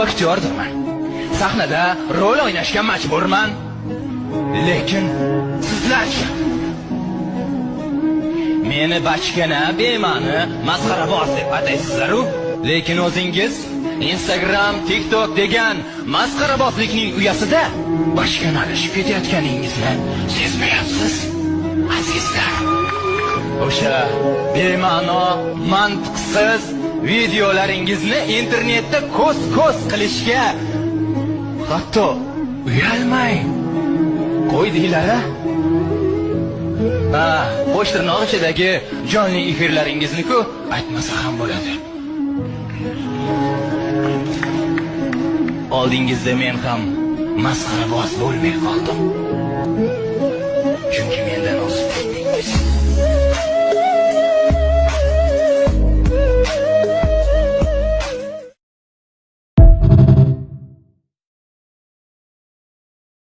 aktyordirman. Sahnada rol o'ynashga majburman. Lekin sizlarchi? Meni bachkana, bema'ni, masxaraboz deb ataysizlar-ku. Lekin o'zingiz Instagram, TikTok degan masxarabozlikning uyasida bachkanalashib ketayotganingizni sezmayapsiz, azizlar. O'sha bema'no, mantiqsiz videolaringizni internetda ko'z qilishga hatto uyalmay qo'ydinglar-a? Qo'sh tirnoq ichidagi jonli efirlaringizni-ku aytmasa ham bo'ladi. Oldingizda men ham masxaraboz bo'lmay qoldim.